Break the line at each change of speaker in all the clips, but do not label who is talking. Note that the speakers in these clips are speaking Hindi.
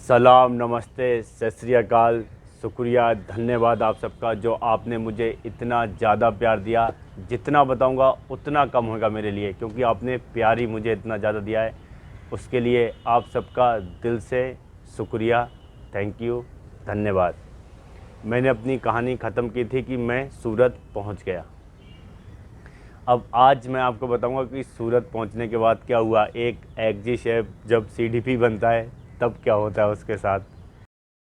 सलाम, नमस्ते, सत श्री अकाल, शुक्रिया, धन्यवाद आप सबका जो आपने मुझे इतना ज़्यादा प्यार दिया। जितना बताऊंगा उतना कम होगा मेरे लिए, क्योंकि आपने प्यार ही मुझे इतना ज़्यादा दिया है। उसके लिए आप सबका दिल से शुक्रिया, थैंक यू, धन्यवाद। मैंने अपनी कहानी ख़त्म की थी कि मैं सूरत पहुंच गया। अब आज मैं आपको बताऊंगा कि सूरत पहुंचने के बाद क्या हुआ। एक एक्जी शेफ जब सीडीपी बनता है तब क्या होता है उसके साथ,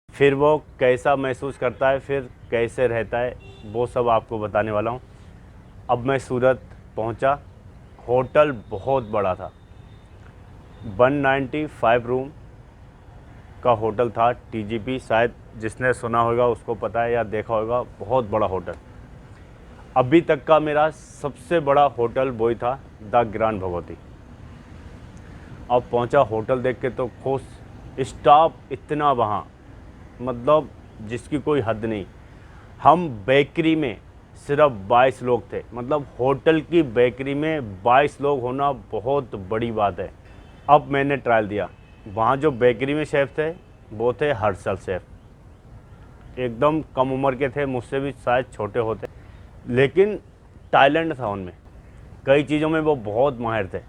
फिर वो कैसा महसूस करता है, फिर कैसे रहता है, वो सब आपको बताने वाला हूँ। अब मैं सूरत पहुँचा। होटल बहुत बड़ा था, 195 रूम का होटल था। टीजीपी, शायद जिसने सुना होगा उसको पता है या देखा होगा, बहुत बड़ा होटल। अभी तक का मेरा सबसे बड़ा होटल वही था, द ग्रैंड भगवती। अब पहुंचा, होटल देख के तो खुश, स्टाफ इतना वहाँ, मतलब जिसकी कोई हद नहीं। हम बेकरी में सिर्फ 22 लोग थे, मतलब होटल की बेकरी में 22 लोग होना बहुत बड़ी बात है। अब मैंने ट्रायल दिया। वहाँ जो बेकरी में शेफ़ थे वो थे हर्षल शेफ़। एकदम कम उम्र के थे, मुझसे भी शायद छोटे होते, लेकिन टैलेंट था उनमें। कई चीज़ों में वो बहुत माहिर थे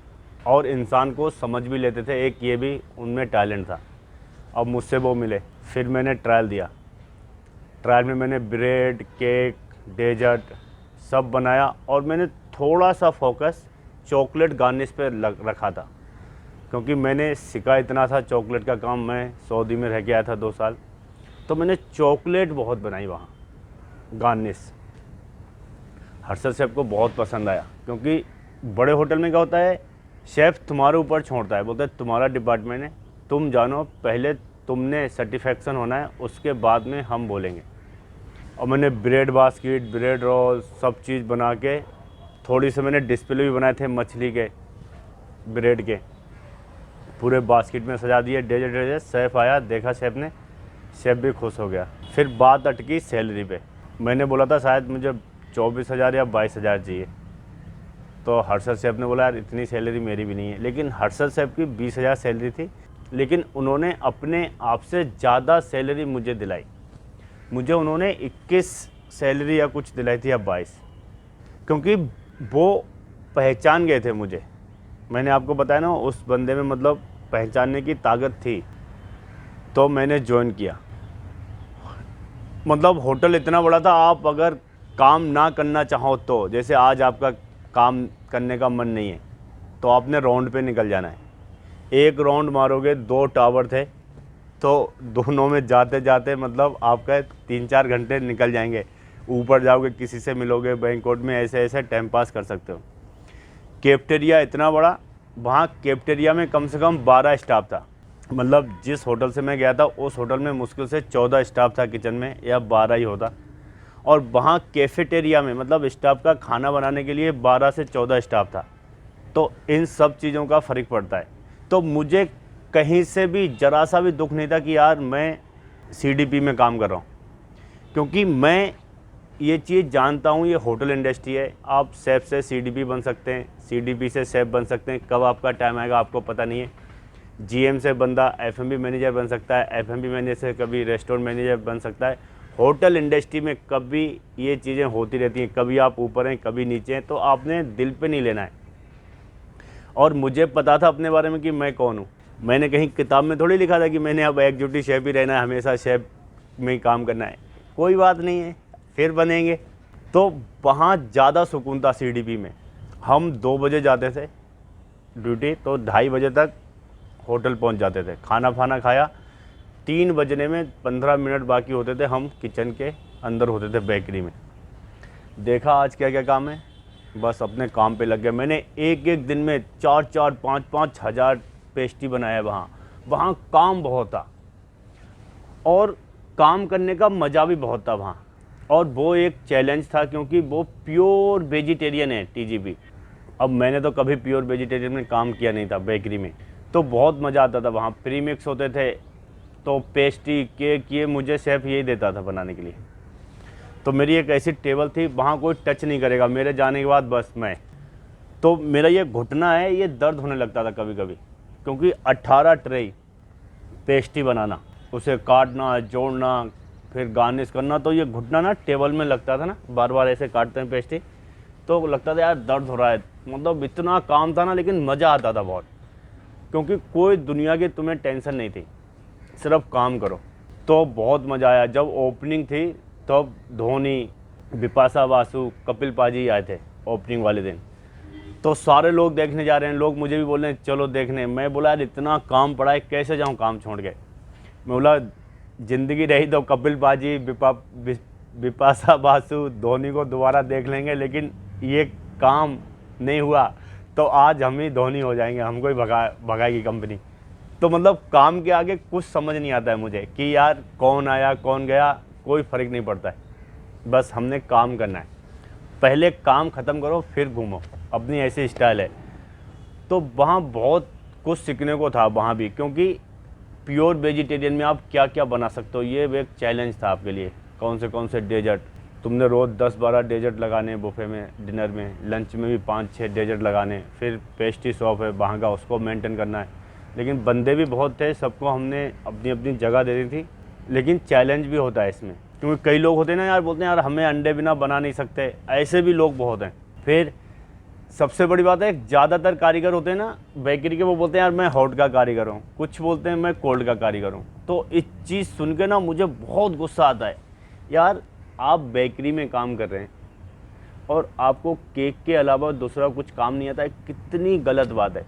और इंसान को समझ भी लेते थे। एक ये भी उनमें टैलेंट था। अब मुझसे वो मिले, फिर मैंने ट्रायल दिया। ट्रायल में मैंने ब्रेड, केक, डेजर्ट सब बनाया और मैंने थोड़ा सा फोकस चॉकलेट गार्निश पे रखा था, क्योंकि मैंने सीखा इतना था चॉकलेट का काम। मैं सऊदी में रह के आया था 2 साल, तो मैंने चॉकलेट बहुत बनाई वहाँ, गार्निश। हर्षल शेफ़ को बहुत पसंद आया, क्योंकि बड़े होटल में क्या होता है, शेफ़ तुम्हारे ऊपर छोड़ता है, बोलता है तुम्हारा डिपार्टमेंट है, तुम जानो, पहले तुमने सेटिस्फेक्शन होना है, उसके बाद में हम बोलेंगे। और मैंने ब्रेड बास्केट, ब्रेड रोल सब चीज़ बना के, थोड़ी सी मैंने डिस्प्ले भी बनाए थे मछली के, ब्रेड के, पूरे बास्केट में सजा दिए। डेजर्ट शेफ़ आया, देखा शेफ़ ने, शेफ़ भी खुश हो गया। फिर बात अटकी सैलरी पे। मैंने बोला था शायद मुझे 24,000 या 22,000 चाहिए, तो हर्षल शेफ़ ने बोला यार इतनी सैलरी मेरी भी नहीं है। लेकिन हर्षल शेफ़ की 20,000 सैलरी थी, लेकिन उन्होंने अपने आप से ज़्यादा सैलरी मुझे दिलाई। मुझे उन्होंने 21 सैलरी या कुछ दिलाई थी या 22, क्योंकि वो पहचान गए थे मुझे। मैंने आपको बताया ना, उस बंदे में मतलब पहचानने की ताकत थी, तो मैंने ज्वाइन किया। मतलब होटल इतना बड़ा था, आप अगर काम ना करना चाहो तो, जैसे आज आपका काम करने का मन नहीं है तो आपने राउंड पे निकल जाना है। एक राउंड मारोगे, 2 टावर थे, तो दोनों में जाते जाते मतलब आपका 3-4 घंटे निकल जाएंगे। ऊपर जाओगे, किसी से मिलोगे, बैंकोट में ऐसे ऐसे टाइम पास कर सकते हो। कैफेटेरिया इतना बड़ा, वहाँ कैफेटेरिया में कम से कम 12 स्टाफ था। मतलब जिस होटल से मैं गया था उस होटल में मुश्किल से 14 स्टाफ था किचन में, या 12 ही होता। और वहाँ कैफेटेरिया में मतलब स्टाफ का खाना बनाने के लिए 12 से 14 स्टाफ था। तो इन सब चीज़ों का फ़र्क पड़ता है। तो मुझे कहीं से भी ज़रा सा भी दुख नहीं था कि यार मैं सीडीपी में काम कर रहा हूँ, क्योंकि मैं ये चीज़ जानता हूँ, ये होटल इंडस्ट्री है। आप शेफ़ से सीडीपी बन सकते हैं, सीडीपी से शेफ़ बन सकते हैं, कब आपका टाइम आएगा आपको पता नहीं है। जीएम से बंदा एफएमबी मैनेजर बन सकता है, एफएमबी मैनेजर से कभी रेस्टोरेंट मैनेजर बन सकता है। होटल इंडस्ट्री में कभी ये चीज़ें होती रहती हैं, कभी आप ऊपर हैं कभी नीचे हैं, तो आपने दिल पे नहीं लेना है। और मुझे पता था अपने बारे में कि मैं कौन हूँ। मैंने कहीं किताब में थोड़ी लिखा था कि मैंने अब एग्जीक्यूटिव शेफ़ ही रहना है, हमेशा शेफ़ में ही काम करना है। कोई बात नहीं है, फिर बनेंगे। तो वहाँ ज़्यादा सुकून था सीडीपी में। हम 2 बजे जाते थे ड्यूटी, तो 2:30 बजे तक होटल पहुँच जाते थे। खाना फाना खाया, 3 बजने में 15 मिनट बाकी होते थे, हम किचन के अंदर होते थे बेकरी में। देखा आज क्या क्या काम है, बस अपने काम पे लग गए। मैंने एक एक दिन में 4-4, 5-5 हज़ार पेस्ट्री बनाया। वहाँ काम बहुत था और काम करने का मज़ा भी बहुत था वहाँ। और वो एक चैलेंज था, क्योंकि वो प्योर वेजिटेरियन है टीजीपी। अब मैंने तो कभी प्योर वेजिटेरियन में काम किया नहीं था बेकरी में, तो बहुत मज़ा आता था। वहाँ प्री मिक्स होते थे, तो पेस्ट्री, केक, ये मुझे शेफ़ यही देता था बनाने के लिए। तो मेरी एक ऐसी टेबल थी, वहाँ कोई टच नहीं करेगा मेरे जाने के बाद, बस मैं। तो मेरा ये घुटना है, ये दर्द होने लगता था कभी कभी, क्योंकि 18 ट्रे पेस्ट्री बनाना, उसे काटना, जोड़ना, फिर गार्निश करना, तो ये घुटना ना टेबल में लगता था ना, बार बार ऐसे काटते हैं पेस्ट्री, तो लगता था यार दर्द हो रहा है। मतलब इतना काम था ना, लेकिन मज़ा आता था बहुत, क्योंकि कोई दुनिया की तुम्हें टेंशन नहीं थी, सिर्फ काम करो। तो बहुत मज़ा आया। जब ओपनिंग थी तब धोनी, बिपाशा बासु, कपिल पाजी आए थे ओपनिंग वाले दिन। तो सारे लोग देखने जा रहे हैं, लोग मुझे भी बोल रहे हैं चलो देखने। मैं बोला यार इतना काम पड़ा है, कैसे जाऊँ काम छोड़ के। मैं बोला ज़िंदगी रही तो कपिल पाजी, बिपाशा बासु, धोनी को दोबारा देख लेंगे, लेकिन ये काम नहीं हुआ तो आज हम ही धोनी हो जाएंगे, हमको ही भगाएगी कंपनी। तो मतलब काम के आगे कुछ समझ नहीं आता है मुझे कि यार कौन आया कौन गया, कोई फ़र्क नहीं पड़ता है, बस हमने काम करना है। पहले काम ख़त्म करो फिर घूमो, अपनी ऐसी स्टाइल है। तो वहाँ बहुत कुछ सीखने को था वहाँ भी, क्योंकि प्योर वेजिटेरियन में आप क्या क्या बना सकते हो, ये एक चैलेंज था आपके लिए। कौन से डेजर्ट, तुमने रोज़ 10-12 डेजर्ट लगाने बुफे में, डिनर में, लंच में भी 5-6 डेजर्ट लगाने, फिर पेस्ट्री शॉप है वहाँ का, उसको मेंटेन करना है। लेकिन बंदे भी बहुत थे, सबको हमने अपनी अपनी जगह दे दी थी, लेकिन चैलेंज भी होता है इसमें, क्योंकि कई लोग होते हैं ना यार, बोलते हैं यार हमें अंडे बिना बना नहीं सकते, ऐसे भी लोग बहुत हैं। फिर सबसे बड़ी बात है, ज़्यादातर कारीगर होते हैं ना बेकरी के, वो बोलते हैं यार मैं हॉट का कारीगर हूँ, कुछ बोलते हैं मैं कोल्ड का कारीगर हूँ। तो इस चीज़ सुन के ना मुझे बहुत गुस्सा आता है। यार आप बेकरी में काम कर रहे हैं और आपको केक के अलावा दूसरा कुछ काम नहीं आता है, कितनी गलत बात है।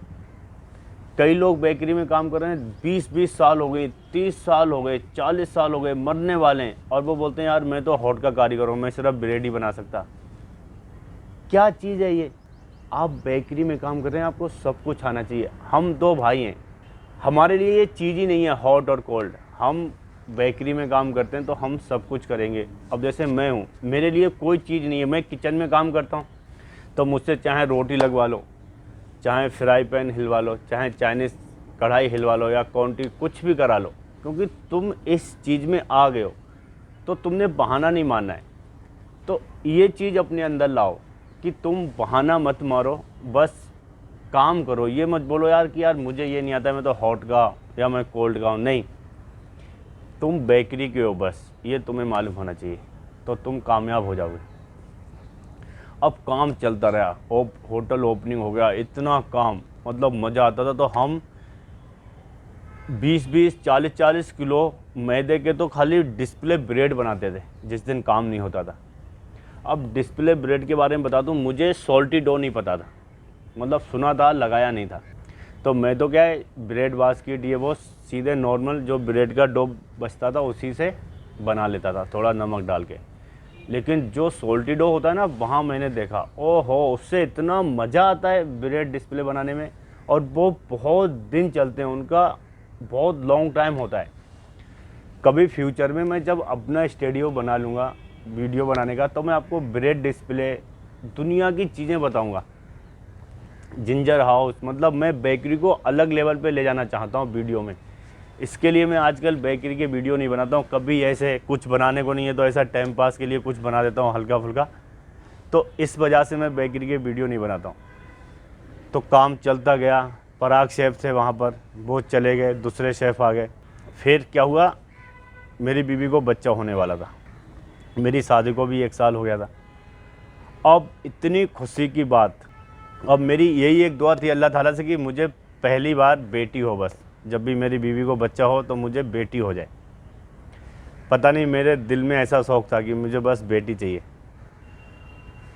कई लोग बेकरी में काम कर रहे हैं, 20-20 साल हो गए, 30 साल हो गए, 40 साल हो गए, मरने वाले हैं, और वो बोलते हैं यार मैं तो हॉट का कारीगर हूँ, मैं सिर्फ ब्रेड ही बना सकता। क्या चीज़ है ये? आप बेकरी में काम कर रहे हैं, आपको सब कुछ आना चाहिए। हम दो भाई हैं, हमारे लिए ये चीज़ ही नहीं है हॉट और कोल्ड। हम बेकरी में काम करते हैं तो हम सब कुछ करेंगे। अब जैसे मैं हूँ, मेरे लिए कोई चीज़ नहीं है, मैं किचन में काम करता हूँ, तो मुझसे चाहे रोटी लगवा लो, चाहे फ्राई पैन हिलवा लो, चाहे चाइनीज़ कढ़ाई हिलवा लो, या क्वांटिटी कुछ भी करा लो, क्योंकि तुम इस चीज़ में आ गए हो तो तुमने बहाना नहीं मानना है। तो ये चीज़ अपने अंदर लाओ कि तुम बहाना मत मारो, बस काम करो। ये मत बोलो यार कि यार मुझे ये नहीं आता, मैं तो हॉट का या मैं कोल्ड का हूँ। नहीं, तुम बेकरी के हो, बस ये तुम्हें मालूम होना चाहिए, तो तुम कामयाब हो जाओगे। अब काम चलता रहा, होटल ओपनिंग हो गया, इतना काम, मतलब मज़ा आता था। तो हम 20-20, 40-40 किलो मैदे के तो खाली डिस्प्ले ब्रेड बनाते थे जिस दिन काम नहीं होता था। अब डिस्प्ले ब्रेड के बारे में बता दूं, मुझे सॉल्टी डो नहीं पता था, मतलब सुना था, लगाया नहीं था। तो मैं तो क्या है, ब्रेड बास्केट ये वो सीधे नॉर्मल जो ब्रेड का डो बचता था उसी से बना लेता था, थोड़ा नमक डाल के। लेकिन जो सॉल्टी डो होता है ना, वहाँ मैंने देखा, ओहो, उससे इतना मज़ा आता है ब्रेड डिस्प्ले बनाने में, और वो बहुत दिन चलते हैं, उनका बहुत लॉन्ग टाइम होता है। कभी फ्यूचर में मैं जब अपना स्टूडियो बना लूँगा वीडियो बनाने का, तो मैं आपको ब्रेड डिस्प्ले, दुनिया की चीज़ें बताऊँगा, जिंजर हाउस, मतलब मैं बेकरी को अलग लेवल पे ले जाना चाहता हूँ वीडियो में। इसके लिए मैं आजकल बेकरी के वीडियो नहीं बनाता हूँ, कभी ऐसे कुछ बनाने को नहीं है तो ऐसा टाइम पास के लिए कुछ बना देता हूँ हल्का फुल्का। तो इस वजह से मैं बेकरी के वीडियो नहीं बनाता हूँ। तो काम चलता गया, पराग शेफ़ थे वहाँ पर, वो चले गए, दूसरे शेफ़ आ गए। फिर क्या हुआ, मेरी बीवी को बच्चा होने वाला था, मेरी शादी को भी 1 साल हो गया था। अब इतनी खुशी की बात, अब मेरी यही एक दुआ थी अल्लाह ताला से कि मुझे पहली बार बेटी हो, बस जब भी मेरी बीवी को बच्चा हो तो मुझे बेटी हो जाए। पता नहीं मेरे दिल में ऐसा शौक़ था कि मुझे बस बेटी चाहिए,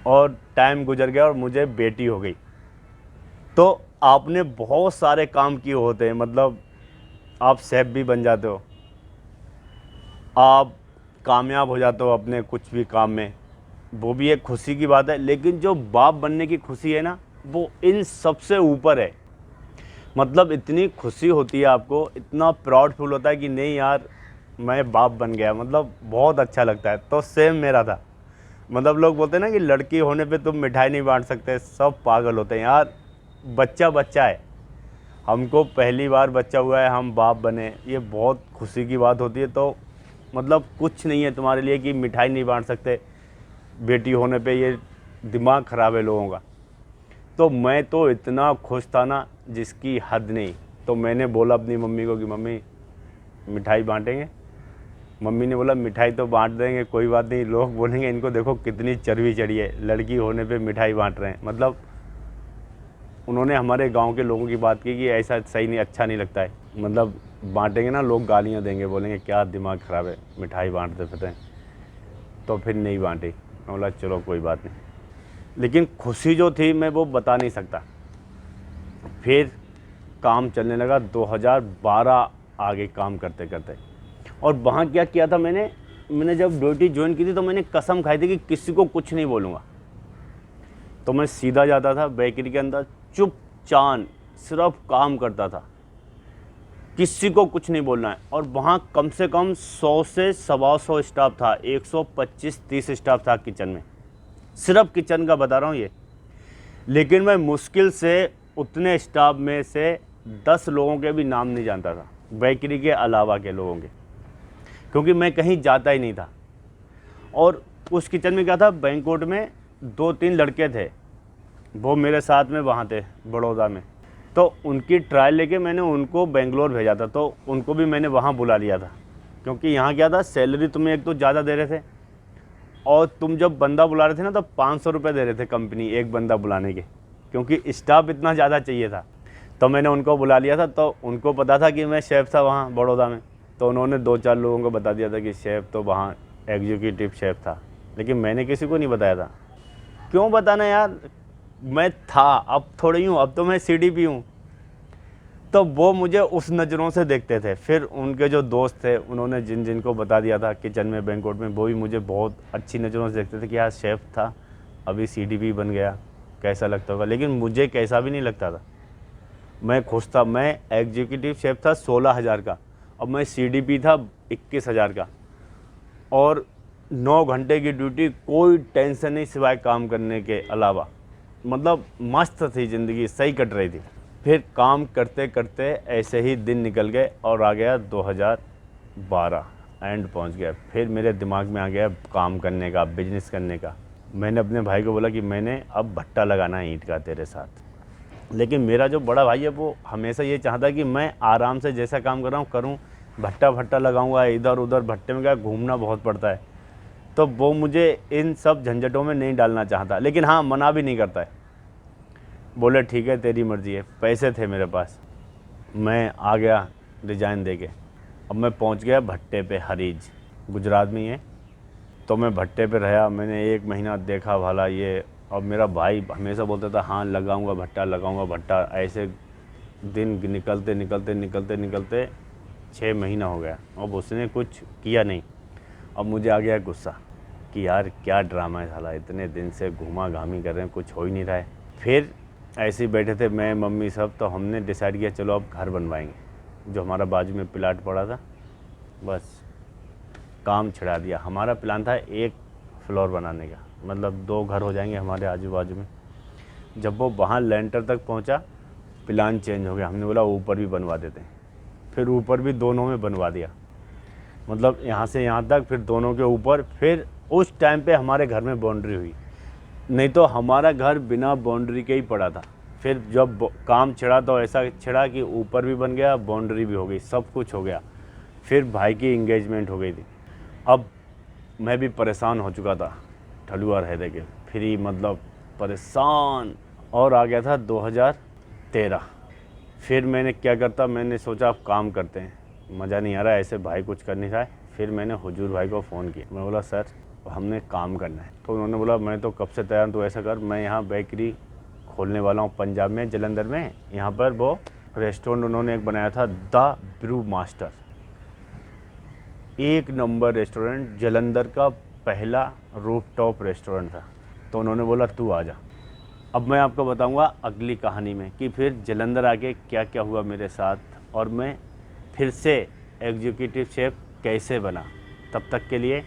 और टाइम गुजर गया और मुझे बेटी हो गई। तो आपने बहुत सारे काम किए होते हैं, मतलब आप शेफ़ भी बन जाते हो, आप कामयाब हो जाते हो अपने कुछ भी काम में, वो भी एक खुशी की बात है। लेकिन जो बाप बनने की खुशी है ना, वो इन सबसे ऊपर है। मतलब इतनी खुशी होती है आपको, इतना प्राउड फील होता है कि नहीं यार मैं बाप बन गया, मतलब बहुत अच्छा लगता है। तो सेम मेरा था, मतलब लोग बोलते हैं ना कि लड़की होने पे तुम मिठाई नहीं बांट सकते, सब पागल होते हैं यार। बच्चा बच्चा है, हमको पहली बार बच्चा हुआ है, हम बाप बने, ये बहुत खुशी की बात होती है। तो मतलब कुछ नहीं है तुम्हारे लिए कि मिठाई नहीं बांट सकते बेटी होने पे, ये दिमाग ख़राब है लोगों का। तो मैं तो इतना खुश था ना जिसकी हद नहीं। तो मैंने बोला अपनी मम्मी को कि मम्मी मिठाई बांटेंगे। मम्मी ने बोला मिठाई तो बांट देंगे, कोई बात नहीं, लोग बोलेंगे इनको देखो कितनी चर्बी चढ़ी है, लड़की होने पे मिठाई बांट रहे हैं। मतलब उन्होंने हमारे गांव के लोगों की बात की कि ऐसा सही नहीं, अच्छा नहीं लगता है। मतलब बांटेंगे ना, लोग गालियां देंगे, बोलेंगे क्या दिमाग ख़राब है, मिठाई बांटते फिरते हैं। तो फिर नहीं बांटी। मैं बोला चलो कोई बात नहीं, लेकिन खुशी जो थी मैं वो बता नहीं सकता। फिर काम चलने लगा, 2012 आगे काम करते करते। और वहाँ क्या किया था मैंने जब ड्यूटी ज्वाइन की थी तो मैंने कसम खाई थी कि किसी को कुछ नहीं बोलूँगा। तो मैं सीधा जाता था बेकरी के अंदर, चुपचाप सिर्फ काम करता था, किसी को कुछ नहीं बोलना है। और वहाँ कम से कम 100 से 125 स्टाफ था, 125-130 स्टाफ था किचन में, सिर्फ किचन का बता रहा हूँ ये। लेकिन मैं मुश्किल से उतने स्टाफ में से 10 लोगों के भी नाम नहीं जानता था, बेकरी के अलावा के लोगों के, क्योंकि मैं कहीं जाता ही नहीं था। और उस किचन में क्या था, बैंकोट में 2-3 लड़के थे, वो मेरे साथ में वहाँ थे बड़ौदा में। तो उनकी ट्रायल लेके मैंने उनको बेंगलोर भेजा था, तो उनको भी मैंने वहाँ बुला लिया था। क्योंकि यहाँ क्या था, सैलरी तुम्हें एक तो ज़्यादा दे रहे थे, और तुम जब बंदा बुला रहे थे ना तो 500 रुपये दे रहे थे कंपनी एक बंदा बुलाने के, क्योंकि स्टाफ इतना ज़्यादा चाहिए था। तो मैंने उनको बुला लिया था। तो उनको पता था कि मैं शेफ़ था वहाँ बड़ौदा में, तो उन्होंने 2-4 लोगों को बता दिया था कि शेफ़ तो वहाँ एग्जीक्यूटिव शेफ़ था, लेकिन मैंने किसी को नहीं बताया था। क्यों बताना यार, मैं था, अब थोड़ी हूँ, अब तो मैं CDP हूँ। तो वो मुझे उस नज़रों से देखते थे। फिर उनके जो दोस्त थे उन्होंने जिनको बता दिया था किचन में बैंकोट में, वो भी मुझे बहुत अच्छी नज़रों से देखते थे कि यार शेफ़ था, अभी CDP बन गया, कैसा लगता होगा। लेकिन मुझे कैसा भी नहीं लगता था, मैं खुश था। मैं एग्जीक्यूटिव शेफ़ था 16,000 का, अब मैं CDP था 21,000 का, और 9 घंटे की ड्यूटी, कोई टेंशन नहीं सिवाय काम करने के अलावा। मतलब मस्त थी ज़िंदगी, सही कट रही थी। फिर काम करते करते ऐसे ही दिन निकल गए और आ गया 2012 एंड पहुंच गया। फिर मेरे दिमाग में आ गया काम करने का, बिजनेस करने का। मैंने अपने भाई को बोला कि मैंने अब भट्टा लगाना है ईंट का तेरे साथ। लेकिन मेरा जो बड़ा भाई है वो हमेशा ये चाहता है कि मैं आराम से जैसा काम कर रहा हूँ करूँ, भट्टा लगाऊंगा इधर उधर, भट्टे में क्या घूमना बहुत पड़ता है, तो वो मुझे इन सब झंझटों में नहीं डालना चाहता। लेकिन हाँ, मना भी नहीं करता है, बोले ठीक है तेरी मर्ज़ी है। पैसे थे मेरे पास, मैं आ गया रिजाइन दे के। अब मैं पहुंच गया भट्टे पे, हरीज गुजरात में ही है। तो मैं भट्टे पे रहा, मैंने 1 महीना देखा भाला ये। और मेरा भाई हमेशा बोलता था हाँ लगाऊंगा भट्टा। ऐसे दिन निकलते निकलते निकलते निकलते 6 महीना हो गया, अब उसने कुछ किया नहीं। अब मुझे आ गया गुस्सा कि यार क्या ड्रामा है साला, इतने दिन से घूमा घामी कर रहे हैं, कुछ हो ही नहीं रहा है। फिर ऐसे ही बैठे थे मैं मम्मी सब, तो हमने डिसाइड किया चलो अब घर बनवाएंगे। जो हमारा बाजू में प्लाट पड़ा था, बस काम छिड़ा दिया। हमारा प्लान था 1 फ्लोर बनाने का, मतलब 2 घर हो जाएंगे हमारे आजू बाजू में। जब वो वहाँ लेंटर तक पहुँचा, प्लान चेंज हो गया। हमने बोला ऊपर भी बनवा देते हैं। फिर ऊपर भी दोनों में बनवा दिया, मतलब यहाँ से यहाँ तक, फिर दोनों के ऊपर। फिर उस टाइम पे हमारे घर में बाउंड्री हुई, नहीं तो हमारा घर बिना बाउंड्री के ही पड़ा था। फिर जब काम छिड़ा तो ऐसा छिड़ा कि ऊपर भी बन गया, बाउंड्री भी हो गई, सब कुछ हो गया। फिर भाई की इंगेजमेंट हो गई थी। अब मैं भी परेशान हो चुका था, ठलुआ रह दे के फ्री, मतलब परेशान। और आ गया था 2013। फिर मैंने क्या करता, मैंने सोचा अब काम करते हैं, मज़ा नहीं आ रहा ऐसे, भाई कुछ कर नहीं रहा है। फिर मैंने हुजूर भाई को फ़ोन किया, मैं बोला सर हमने काम करना है। तो उन्होंने बोला मैं तो कब से तैयार हूँ, तो ऐसा कर, मैं यहाँ बेकरी खोलने वाला हूँ पंजाब में, जलंधर में। यहाँ पर वो रेस्टोरेंट उन्होंने एक बनाया था, the brew master, 1 number restaurant, Jalandhar का पहला रूफटॉप रेस्टोरेंट था। तो उन्होंने बोला तू आ जा। अब मैं आपको बताऊंगा अगली कहानी में कि फिर जलंधर आके क्या क्या हुआ मेरे साथ, और मैं फिर से एग्जीक्यूटिव शेफ़ कैसे बना। तब तक के लिए